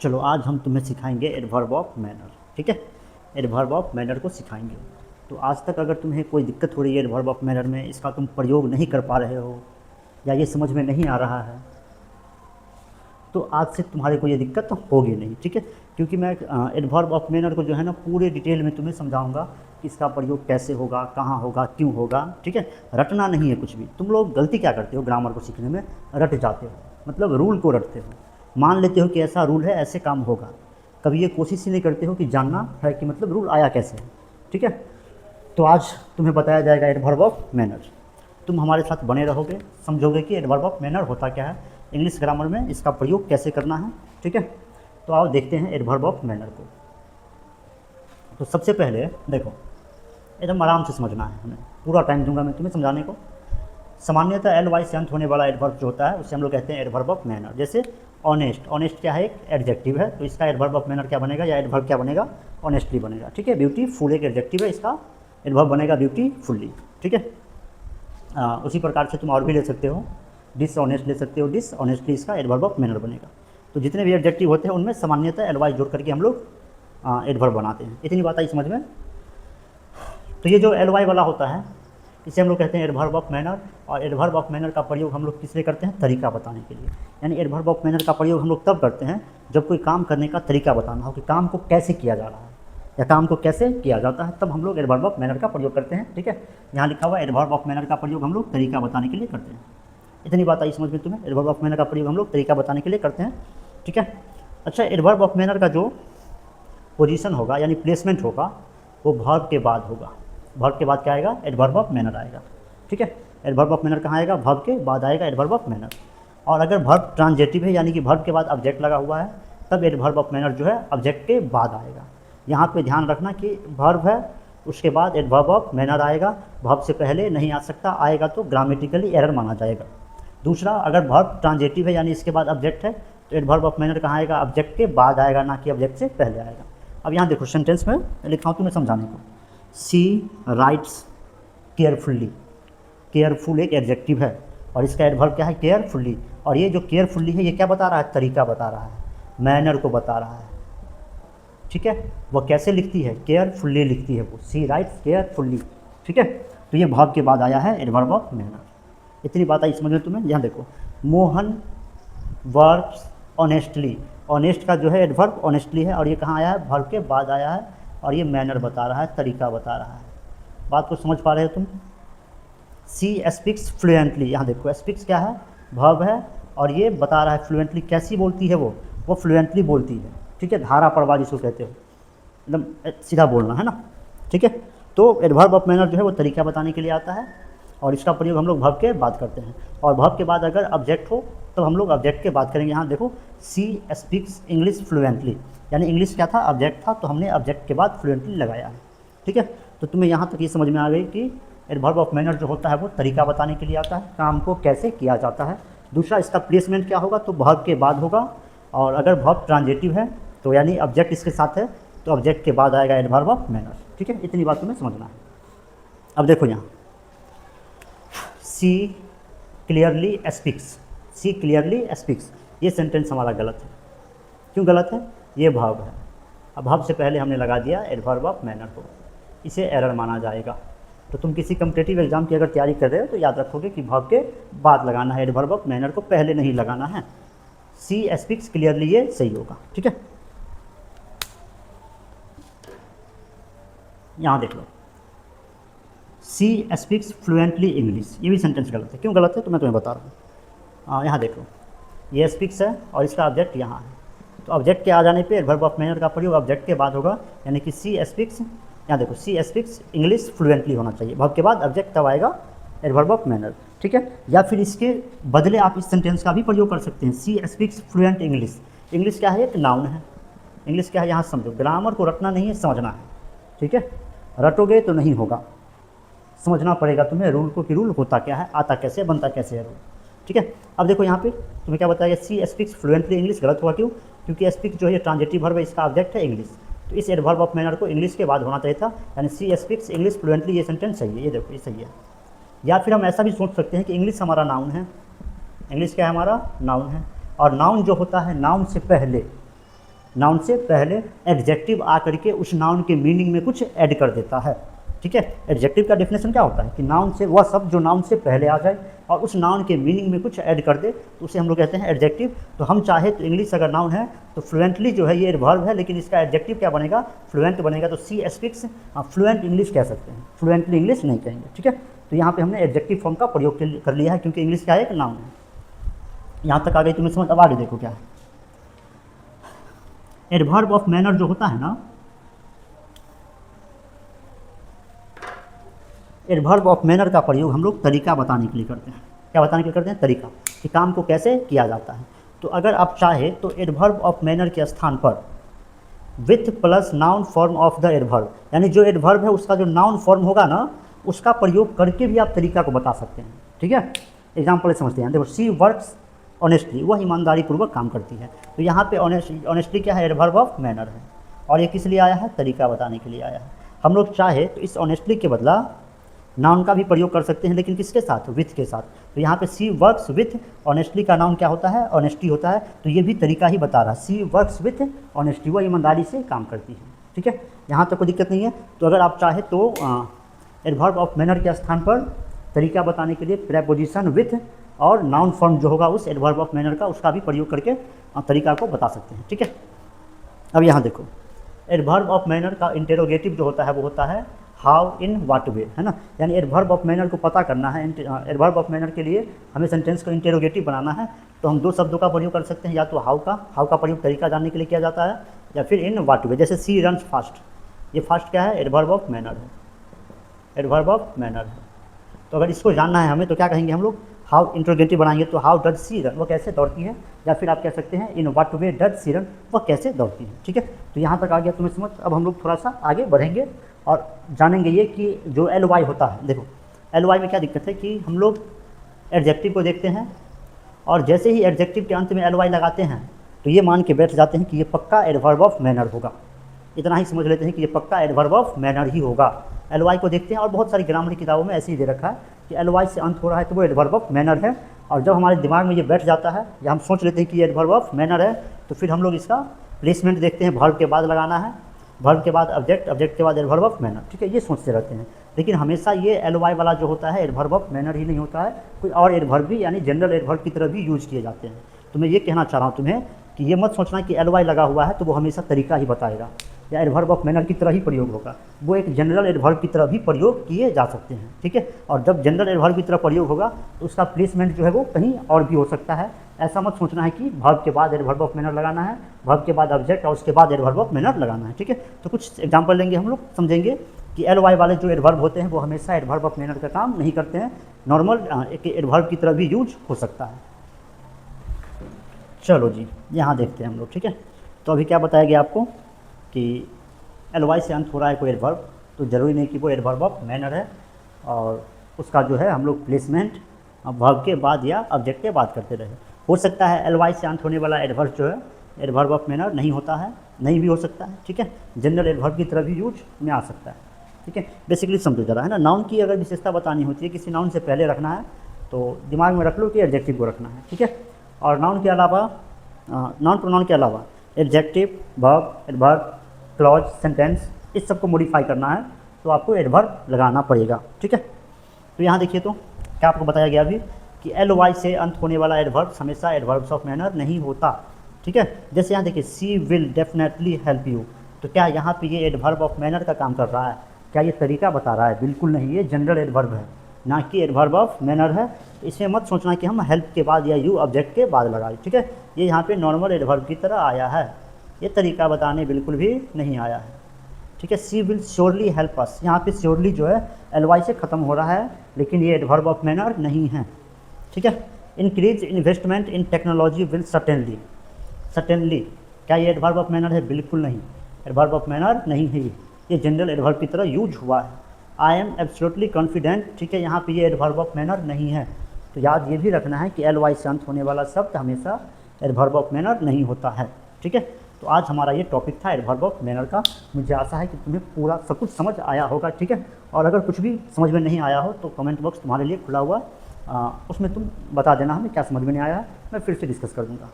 चलो आज हम तुम्हें सिखाएंगे एडवर्ब ऑफ मैनर। ठीक है, एडवर्ब ऑफ मैनर को सिखाएंगे। तो आज तक अगर तुम्हें कोई दिक्कत हो रही है एडवर्ब ऑफ मैनर में, इसका तुम प्रयोग नहीं कर पा रहे हो या ये समझ में नहीं आ रहा है, तो आज से तुम्हारे को ये दिक्कत होगी नहीं। ठीक है, क्योंकि मैं एडवर्ब ऑफ मैनर को जो है ना पूरे डिटेल में तुम्हें समझाऊंगा कि इसका प्रयोग कैसे होगा, कहाँ होगा, क्यों होगा। ठीक है, रटना नहीं है कुछ भी। तुम लोग गलती क्या करते हो ग्रामर को सीखने में, रट जाते हो, मतलब रूल को रटते हो, मान लेते हो कि ऐसा रूल है, ऐसे काम होगा। कभी ये कोशिश ही नहीं करते हो कि जानना है कि मतलब रूल आया कैसे है। ठीक है, तो आज तुम्हें बताया जाएगा एडवर्ब ऑफ मैनर। तुम हमारे साथ बने रहोगे, समझोगे कि एडवर्ब ऑफ मैनर होता क्या है, इंग्लिश ग्रामर में इसका प्रयोग कैसे करना है। ठीक है, तो आओ देखते हैं एडवर्ब ऑफ मैनर को। तो सबसे पहले देखो, एकदम आराम से समझना है हमें, पूरा टाइम दूंगा मैं तुम्हें समझाने को। सामान्यतः एल वाई से अंत होने वाला एडवर्ब जो होता है उसे हम लोग कहते हैं एडवर्ब ऑफ मैनर। जैसे ऑनेस्ट, ऑनेस्ट क्या है, एक एडजेक्टिव है, तो इसका एडवर्ब ऑफ मैनर क्या बनेगा, या एडवर्ब क्या बनेगा, ऑनेस्टली बनेगा। ठीक है, ब्यूटीफुल एक एडजेक्टिव है, इसका एडवर्ब बनेगा ब्यूटीफुल्ली। ठीक है, उसी प्रकार से तुम और भी ले सकते हो, डिसऑनेस्ट ले सकते हो, डिसऑनेस्टली इसका एडवर्ब ऑफ मैनर बनेगा। तो जितने भी एडजेक्टिव होते हैं उनमें सामान्यतः एल वाई जोड़ करके हम लोग एडवर्ब बनाते हैं। इतनी बात आई समझ में। तो ये जो एल वाई वाला होता है इसे हम लोग कहते हैं एडवर्ब ऑफ मैनर। और एडवर्ब ऑफ मैनर का प्रयोग हम लोग किस लिए करते हैं, तरीका बताने के लिए। यानी एडवर्ब ऑफ मैनर का प्रयोग हम लोग तब करते हैं जब कोई काम करने का तरीका बताना हो, कि काम को कैसे किया जा रहा है या काम को कैसे किया जाता है, तब हम लोग एडवर्ब ऑफ मैनर का प्रयोग करते हैं। ठीक है, यहाँ लिखा हुआ एडवर्ब ऑफ मैनर का प्रयोग हम लोग तरीका बताने के लिए करते हैं। इतनी बात आई समझ में तुम्हें, एडवर्ब ऑफ मैनर का प्रयोग हम लोग तरीका बताने के लिए करते हैं। ठीक है, अच्छा, एडवर्ब ऑफ मैनर का जो पोजीशन होगा यानी प्लेसमेंट होगा वो वर्ब के बाद होगा। वर्ब के बाद क्या आएगा, एडवर्ब ऑफ मैनर आएगा। ठीक है, एडवर्ब ऑफ मैनर कहाँ आएगा, वर्ब के बाद आएगा एडवर्ब ऑफ मैनर। और अगर वर्ब ट्रांजेटिव है यानी कि वर्ब के बाद ऑब्जेक्ट लगा हुआ है, तब एडवर्ब ऑफ मैनर जो है ऑब्जेक्ट के बाद आएगा। यहाँ पे ध्यान रखना कि वर्ब है उसके बाद एडवर्ब ऑफ मैनर आएगा, वर्ब से पहले नहीं आ सकता, आएगा तो ग्रामेटिकली एरर माना जाएगा। दूसरा, अगर वर्ब ट्रांजेटिव है यानी इसके बाद ऑब्जेक्ट है, तो एडवर्ब ऑफ मैनर कहाँ आएगा, ऑब्जेक्ट के बाद आएगा, ना कि ऑब्जेक्ट से पहले आएगा। अब यहाँ देखो सेंटेंस में लिखा हूँ तुम्हें समझाने को। सी राइट्स केयरफुल्ली, केयरफुल एक एडजेक्टिव है और इसका एडवर्ब क्या है, केयरफुल्ली। और ये जो केयरफुल्ली है ये क्या बता रहा है, तरीका बता रहा है, मैनर को बता रहा है। ठीक है, वो कैसे लिखती है, केयरफुल्ली लिखती है वो, सी राइट्स केयरफुल्ली। ठीक है, तो ये वर्ब के बाद आया है एडवर्ब ऑफ मैनर। इतनी बात आई समझ में तुम्हें। यहाँ देखो, मोहन वर्ब्स ऑनेस्टली, ऑनेस्ट का जो है एडवर्ब ऑनेस्टली है और ये कहाँ आया है, वर्ब के बाद आया है और ये मैनर बता रहा है, तरीका बता रहा है। बात को समझ पा रहे हो तुम। सी स्पीक्स फ्लुएंटली, यहाँ देखो स्पीक्स क्या है, वर्ब है और ये बता रहा है फ्लुएंटली, कैसी बोलती है वो फ्लुएंटली बोलती है। ठीक है, धारा प्रवाह जिसको कहते हो, एकदम सीधा बोलना है ना। ठीक है, तो एडवर्ब ऑफ मैनर जो है वो तरीका बताने के लिए आता है और इसका प्रयोग हम लोग वर्ब के बाद करते हैं। और वर्ब के बाद अगर ऑब्जेक्ट हो तो हम लोग ऑब्जेक्ट के बाद करेंगे। यहाँ देखो, सी स्पीक्स इंग्लिश फ्लुएंटली, यानी इंग्लिश क्या था, ऑब्जेक्ट था, तो हमने ऑब्जेक्ट के बाद फ्लुएंटली लगाया है। ठीक है, तो तुम्हें यहाँ तक ये समझ में आ गई कि एडवर्ब ऑफ मैनर जो होता है वो तरीका बताने के लिए आता है, काम को कैसे किया जाता है। दूसरा, इसका प्लेसमेंट क्या होगा, तो वर्ब के बाद होगा। और अगर वर्ब ट्रांजेटिव है तो यानी ऑब्जेक्ट इसके साथ है, तो ऑब्जेक्ट के बाद आएगा एडवर्ब ऑफ मैनर। ठीक है, इतनी बात तुम्हें समझना है। अब देखो यहाँ, see clearly speaks, see clearly speaks, ये सेंटेंस हमारा गलत है। क्यों गलत है, ये वर्ब है, अब वर्ब से पहले हमने लगा दिया एडवर्ब ऑफ मैनर को, इसे एरर माना जाएगा। तो तुम किसी कम्पिटेटिव एग्जाम की अगर तैयारी कर रहे हो तो याद रखोगे कि वर्ब के बाद लगाना है, एडवर्ब ऑफ मैनर को पहले नहीं लगाना है। सी स्पीक्स क्लियरली ये सही होगा। ठीक है, यहाँ देख लो, सी स्पीक्स फ्लुएंटली इंग्लिश, ये भी सेंटेंस गलत है। क्यों गलत है तो मैं तुम्हें बता रहा हूँ। यहाँ देखो, ये स्पीक्स है और इसका ऑब्जेक्ट यहाँ है, तो ऑब्जेक्ट के आ जाने पे एडवर्ब ऑफ मैनर का प्रयोग ऑब्जेक्ट के बाद होगा, यानी कि सी स्पीक्स, यहाँ देखो सी स्पीक्स इंग्लिश फ्लुएंटली होना चाहिए, वर्ब के बाद ऑब्जेक्ट तब आएगा एडवर्ब ऑफ मैनर। ठीक है, या फिर इसके बदले आप इस सेंटेंस का भी प्रयोग कर सकते हैं, she speaks fluent English. English क्या है, एक नाउन है, इंग्लिश क्या है यहाँ समझो, ग्रामर को रटना नहीं है, समझना है। ठीक है, रटोगे तो नहीं होगा, समझना पड़ेगा तुम्हें रूल को, कि रूल होता क्या है, आता कैसे, बनता कैसे है रूल। ठीक है, अब देखो यहाँ पे तुम्हें क्या बताया, सी स्पीक्स फ्लुएंटली इंग्लिश गलत हुआ। क्यों, क्योंकि स्पीक जो है ट्रांजेटिव वर्ब है, इसका ऑब्जेक्ट है इंग्लिश, तो इस एडवर्ब ऑफ मैनर को इंग्लिश के बाद होना चाहिए था, यानी सी स्पीक्स इंग्लिश फ्लुएंटली, ये सेंटेंस सही है, ये देखो ये सही है। या फिर हम ऐसा भी सोच सकते हैं कि इंग्लिश हमारा नाउन है, इंग्लिश क्या है, हमारा नाउन है, और नाउन जो होता है, नाउन से पहले नाउन से पहले एडजेक्टिव आकर के उस नाउन के मीनिंग में कुछ ऐड कर देता है। ठीक है, एडजेक्टिव का डेफिनेशन क्या होता है कि नाउन से वह शब्द जो नाउन से पहले आ जाए और उस नाउन के मीनिंग में कुछ ऐड कर दे तो उसे हम लोग कहते हैं एडजेक्टिव। तो हम चाहे तो इंग्लिश अगर नाउन है तो फ्लुएंटली जो है ये एडवर्ब है, लेकिन इसका एडजेक्टिव क्या बनेगा, फ्लुएंट बनेगा। तो सी स्पीक्स फ्लुएंट इंग्लिश कह सकते हैं, फ्लुएंटली इंग्लिश नहीं कहेंगे। ठीक है, तो यहाँ पे हमने एडजेक्टिव फॉर्म का प्रयोग कर लिया है क्योंकि इंग्लिश क्या है, एक नाउन है। यहाँ तक आ गई तुम्हें समझ। अब आगे देखो क्या है, एडवर्ब ऑफ मैनर जो होता है ना, एडवर्ब ऑफ मैनर का प्रयोग हम लोग तरीका बताने के लिए करते हैं। क्या बताने के लिए करते हैं, तरीका, कि काम को कैसे किया जाता है। तो अगर आप चाहे तो एडवर्ब ऑफ मैनर के स्थान पर with plus noun form of the adverb, यानी जो एडवर्ब है उसका जो नाउन फॉर्म होगा ना उसका प्रयोग करके भी आप तरीका को बता सकते हैं। ठीक है, एग्जाम्पल समझते हैं। देखो, सी वर्क्स ऑनेस्टली, वह ईमानदारी पूर्वक काम करती है। तो यहाँ पे ऑनेस्टली क्या है, एडवर्ब ऑफ मैनर है, और ये किस लिए आया है, तरीका बताने के लिए आया है। हम लोग चाहे तो इस ऑनेस्टली के बदला नाउन का भी प्रयोग कर सकते हैं, लेकिन किसके साथ, विथ के साथ। तो यहाँ पे सी वर्क्स विथ ऑनेस्टली का नाउन क्या होता है, ऑनेस्टी होता है। तो ये भी तरीका ही बता रहा है, सी वर्क्स विथ ऑनेस्टी, वह ईमानदारी से काम करती है। ठीक है, यहाँ तक कोई दिक्कत नहीं है। तो अगर आप चाहे तो एडवर्ब ऑफ मैनर के स्थान पर तरीका बताने के लिए प्रेपोजिशन विथ और नाउन फॉर्म जो होगा उस एडवर्ब ऑफ मैनर का, उसका भी प्रयोग करके तरीका को बता सकते हैं। ठीक है, अब यहाँ देखो, एडवर्ब ऑफ मैनर का इंटेरोगेटिव जो होता है वो होता है हाउ, इन, व्हाट वे, है ना। यानी एडवर्ब ऑफ मैनर को पता करना है, एडवर्ब ऑफ मैनर के लिए हमें सेंटेंस को इंटेरोगेटिव बनाना है। तो हम दो शब्दों का प्रयोग कर सकते हैं, या तो हाउ का प्रयोग तरीका जानने के लिए किया जाता है, या फिर इन, व्हाट वे। जैसे सी रन्स फास्ट, ये फास्ट क्या है, एडवर्ब ऑफ मैनर है, एडवर्ब ऑफ मैनर है। तो अगर इसको जानना है हमें तो क्या कहेंगे हम लोग, हाउ इंट्रोगेटिव बनाएंगे तो हाउ डज सी रन, वो कैसे दौड़ती है। या फिर आप कह सकते हैं in what way does she run, वह कैसे दौड़ती है। ठीक है, तो यहाँ तक आ गया तुम्हें समझ। अब हम लोग थोड़ा सा आगे बढ़ेंगे और जानेंगे ये कि जो एल वाई होता है। देखो, एल वाई में क्या दिक्कत है कि हम लोग एडजेक्टिव को देखते हैं और जैसे ही एडजेक्टिव के अंत में एल वाई लगाते हैं तो ये मान के बैठ जाते हैं कि ये पक्का एडवर्ब ऑफ मैनर होगा। इतना ही समझ लेते हैं कि ये पक्का एडवर्ब ऑफ मैनर ही होगा। एल वाई को देखते हैं, और बहुत सारी ग्रामर किताबों में ऐसे ही दे रखा है कि एल वाई से अंत हो रहा है तो वो एडवर्ब ऑफ मैनर है। और जब हमारे दिमाग में ये बैठ जाता है या हम सोच लेते हैं कि ये एडवर्ब ऑफ मैनर है, तो फिर हम लोग इसका प्लेसमेंट देखते हैं, वर्ब के बाद लगाना है, वर्ब के बाद ऑब्जेक्ट, ऑब्जेक्ट के बाद एडवर्ब ऑफ मैनर। ठीक है, ये सोचते रहते हैं। लेकिन हमेशा ये एल वाई वाला जो होता है एडवर्ब ऑफ मैनर ही नहीं होता है, कोई और एडवर्ब भी यानी जनरल एडवर्ब की तरह भी यूज किए जाते हैं। तो मैं ये कहना चाह रहा हूँ तुम्हें कि ये मत सोचना कि एल वाई लगा हुआ है तो वो हमेशा तरीका ही बताएगा या एडवर्ब ऑफ मैनर की तरह ही प्रयोग होगा। वो एक जनरल एडवर्ब की तरह भी प्रयोग किए जा सकते हैं। ठीक है, और जब जनरल एडवर्ब की तरह प्रयोग होगा तो उसका प्लेसमेंट जो है वो कहीं और भी हो सकता है। ऐसा मत सोचना है कि वर्ब के बाद एडवर्ब ऑफ मैनर लगाना है, वर्ब के बाद ऑब्जेक्ट और उसके बाद एडवर्ब ऑफ मैनर लगाना है। ठीक है, तो कुछ एग्जांपल लेंगे हम लोग, समझेंगे कि एल वाई वाले जो एडवर्ब होते हैं वो हमेशा एडवर्ब ऑफ मैनर का काम नहीं करते हैं, नॉर्मल एक एडवर्ब की तरह भी यूज हो सकता है। चलो जी, यहाँ देखते हैं हम लोग। ठीक है, तो अभी क्या बताया गया आपको कि एल वाई से अंत हो रहा है कोई एडवर्ब, तो ज़रूरी नहीं कि वो एडवर्ब ऑफ मैनर है, और उसका जो है हम लोग प्लेसमेंट वर्ब के बाद या ऑब्जेक्ट के बाद करते रहे। हो सकता है एल वाई से अंत होने वाला एडवर्ब जो है एडवर्ब ऑफ मैनर नहीं होता है, नहीं भी हो सकता है। ठीक है, जनरल एडवर्ब की तरह भी यूज में आ सकता है। ठीक है, बेसिकली समझो जरा, है ना। नाउन की अगर विशेषता बतानी होती है, किसी नाउन से पहले रखना है तो दिमाग में रख लो कि एडजेक्टिव को रखना है। ठीक है, और नाउन के अलावा, नाउन प्रोनाउन के अलावा adjective, verb, adverb, clause, sentence, इस सब को मॉडिफाई करना है तो आपको एडवर्ब लगाना पड़ेगा। ठीक है, तो यहाँ देखिए तो क्या आपको बताया गया अभी कि एल वाई से अंत होने वाला एडवर्ब हमेशा एडवर्ब्स ऑफ मैनर नहीं होता। ठीक है, जैसे यहाँ देखिए सी विल डेफिनेटली हेल्प यू, तो क्या यहाँ पे ये एडवर्ब ऑफ मैनर का काम कर रहा है, क्या ये तरीका बता रहा है? बिल्कुल नहीं, ये जनरल एडवर्ब है, ना कि एडवर्ब ऑफ मैनर है। इसमें मत सोचना कि हम हेल्प के बाद या यू ऑब्जेक्ट के बाद लगाए। ठीक है, ये यहाँ पे नॉर्मल एडवर्ब की तरह आया है, ये तरीका बताने बिल्कुल भी नहीं आया है। ठीक है, सी विल श्योरली हेल्प अस, यहाँ पे श्योरली जो है एल वाई से ख़त्म हो रहा है, लेकिन ये एडवर्ब ऑफ मैनर नहीं है। ठीक है, increase investment in technology will certainly, certainly क्या ये एडवर्ब ऑफ मैनर है? बिल्कुल नहीं, एडवर्ब ऑफ मैनर नहीं है, ये जनरल एडवर्ब की तरह यूज हुआ है। आई एम एब्सोल्युटली कॉन्फिडेंट, ठीक है, यहाँ पे ये एडवर्ब ऑफ मैनर नहीं है। तो याद ये भी रखना है कि एल वाई से अंत होने वाला शब्द हमेशा एडवर्ब ऑफ मैनर नहीं होता है। ठीक है, तो आज हमारा ये टॉपिक था एडवर्ब ऑफ मैनर का। मुझे आशा है कि तुम्हें पूरा सब कुछ समझ आया होगा। ठीक है, और अगर कुछ भी समझ में नहीं आया हो तो कमेंट बॉक्स तुम्हारे लिए खुला हुआ, उसमें तुम बता देना हमें क्या समझ में नहीं आया, मैं फिर से डिस्कस कर दूँगा।